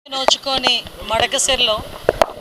నోచుకొని మడకసిరిలో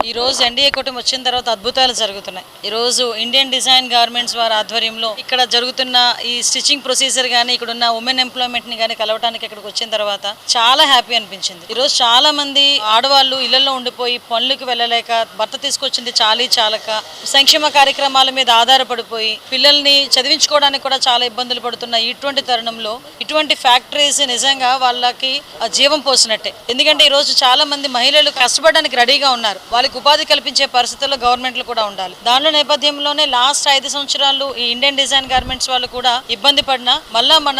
ఈరోజు ఎన్డీఏ కూటమి వచ్చిన తర్వాత అద్భుతాలు జరుగుతున్నాయి. ఈరోజు ఇండియన్ డిజైన్ గార్మెంట్స్ వారి ఆధ్వర్యంలో ఇక్కడ జరుగుతున్న ఈ స్టిచ్చింగ్ ప్రొసీజర్ కానీ ఇక్కడ ఉన్న ఉమెన్ ఎంప్లాయ్మెంట్ని కానీ కలవడానికి ఇక్కడికి వచ్చిన తర్వాత చాలా హ్యాపీ అనిపించింది. ఈరోజు చాలా మంది ఆడవాళ్ళు ఇళ్లలో ఉండిపోయి పనులకు వెళ్ళలేక భర్త తీసుకొచ్చింది చాలక సంక్షేమ కార్యక్రమాల మీద ఆధారపడిపోయి పిల్లల్ని చదివించుకోవడానికి కూడా చాలా ఇబ్బందులు పడుతున్న ఇటువంటి తరుణంలో ఇటువంటి ఫ్యాక్టరీస్ నిజంగా వాళ్ళకి జీవం పోసినట్టే. ఎందుకంటే ఈరోజు చాలా మంది మహిళలు కష్టపడడానికి రెడీగా ఉన్నారు. వాళ్ళకి ఉపాధి కల్పించే పరిస్థితుల్లో గవర్నమెంట్లు కూడా ఉండాలి. దానిలో నేపథ్యంలోనే లాస్ట్ 5 సంవత్సరాలు ఈ ఇండియన్ డిజైన్ గార్మెంట్స్ వాళ్ళు కూడా ఇబ్బంది పడినా మళ్ళా మన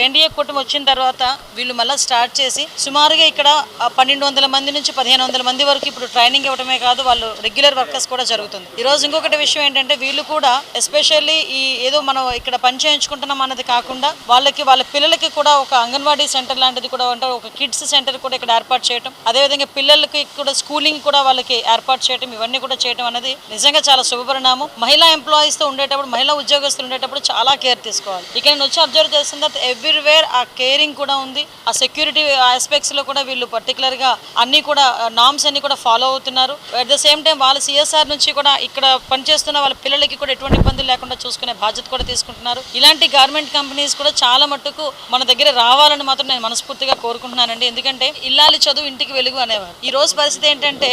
ఎన్డీఏ కూటమి వచ్చిన తర్వాత వీళ్ళు మళ్ళీ స్టార్ట్ చేసి సుమారుగా ఇక్కడ 1200 మంది నుంచి 1500 మంది వరకు ఇప్పుడు ట్రైనింగ్ ఇవ్వడమే కాదు, వాళ్ళు రెగ్యులర్ వర్కర్స్ కూడా జరుగుతుంది. ఈ రోజు ఇంకొకటి విషయం ఏంటంటే వీళ్ళు కూడా ఎస్పెషల్లీ ఈ ఏదో మనం ఇక్కడ పని చేయించుకుంటున్నాం అన్నది కాకుండా వాళ్ళ పిల్లలకి కూడా ఒక అంగన్వాడీ సెంటర్ లాంటిది కూడా ఉంటారు, ఒక కిడ్స్ సెంటర్ కూడా ఇక్కడ ఏర్పాటు చేయడం, అదేవిధంగా పిల్లలకి కూడా స్కూలింగ్ కూడా వాళ్ళకి ఏర్పాటు చేయడం, ఇవన్నీ కూడా చేయడం అనేది నిజంగా చాలా శుభపరిణామం. మహిళా ఎంప్లాయీస్ తో ఉండేటప్పుడు, మహిళా ఉద్యోగస్తులు ఉండేటప్పుడు చాలా కేర్ తీసుకోవాలి. ఇక్కడ నేను వచ్చి అబ్జర్వ్ చేసిన తర్వాత ఎవ్రీవేర్ ఆ కేరింగ్ కూడా ఉంది. ఆ సెక్యూరిటీ ఆస్పెక్ట్స్ లో కూడా వీళ్ళు పర్టికులర్ గా అన్ని కూడా నామ్స్ అన్ని కూడా ఫాలో అవుతున్నారు. అట్ ద సేమ్ టైం వాళ్ళ సిఎస్ఆర్ నుంచి కూడా ఇక్కడ పనిచేస్తున్న వాళ్ళ పిల్లలకి కూడా ఎటువంటి ఇబ్బందులు లేకుండా చూసుకునే బాధ్యత కూడా తీసుకుంటున్నారు. ఇలాంటి గార్మెంట్ కంపెనీస్ కూడా చాలా మట్టుకు మన దగ్గర రావాలని మాత్రం నేను మనస్ఫూర్తిగా కోరుకుంటున్నానండి. ఎందుకంటే ఇల్లాలి చదువు ఇంటికి వెలుగు అనేవారు. ఈ రోజు పరిస్థితి ఏంటంటే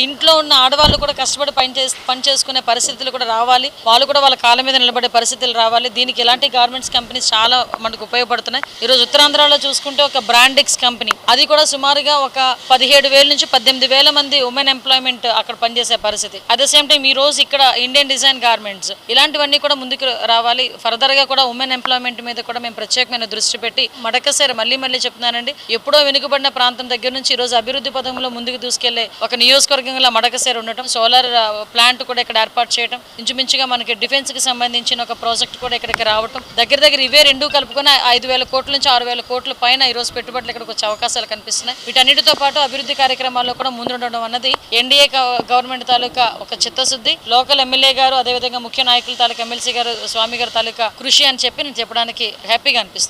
ఇంట్లో ఉన్న ఆడవాళ్ళు కూడా కష్టపడి పని చేసుకునే పరిస్థితులు కూడా రావాలి, వాళ్ళు కూడా వాళ్ళ కాళ్ళ మీద నిలబడే పరిస్థితులు రావాలి. దీనికి ఎలాంటి గార్మెంట్స్ కంపెనీస్ చాలా మనకు ఉపయోగపడుతున్నాయి. ఈరోజు ఉత్తరాంధ్రలో చూసుకుంటే ఒక బ్రాండెక్స్ కంపెనీ, అది కూడా సుమారుగా ఒక 17,000 నుంచి 18,000 మంది ఉమెన్ ఎంప్లాయ్మెంట్ అక్కడ పనిచేసే పరిస్థితి. అట్ ద సేమ్ టైం ఈ రోజు ఇక్కడ ఇండియన్ డిజైన్ గార్మెంట్స్ ఇలాంటివన్నీ కూడా ముందుకు రావాలి. ఫర్దర్ గా కూడా ఉమెన్ ఎంప్లాయ్మెంట్ మీద కూడా మేము ప్రత్యేకమైన దృష్టి పెట్టి మడకసిరి మళ్ళీ చెప్తున్నానండి, ఎప్పుడో వెనుకబడిన ప్రాంతం దగ్గర నుంచి ఈ రోజు అభివృద్ధి పథంలో ముందుకు దూసుకెళ్లే ఒక నియోజకవర్గంలో మడకసిరి ఉండటం, సోలార్ ప్లాంట్ కూడా ఇక్కడ ఏర్పాటు చేయడం, ఇంచుమించుగా మనకి డిఫెన్స్ కి సంబంధించిన ఒక ప్రాజెక్ట్ కూడా ఇక్కడికి రావడం, దగ్గర ఇవే రెండు కలుపుకొని 5,000 కోట్ల నుంచి 6,000 కోట్ల పైన ఈ రోజు పెట్టుబడులు ఇక్కడికి వచ్చే అవకాశాలు కనిపిస్తున్నాయి. వీటన్నిటితో పాటు అభివృద్ధి కార్యక్రమాల్లో కూడా ముందుండడం అన్నది ఎన్డీఏ గవర్నమెంట్ తాలూకా ఒక చిత్తశుద్ధి, లోకల్ ఎమ్మెల్యే గారు అదేవిధంగా ముఖ్య నాయకుల తాలూకా ఎమ్మెల్సీ గారు స్వామి గారి తాలూకా కృషి అని చెప్పి నేను చెప్పడానికి హ్యాపీగా అనిపిస్తుంది.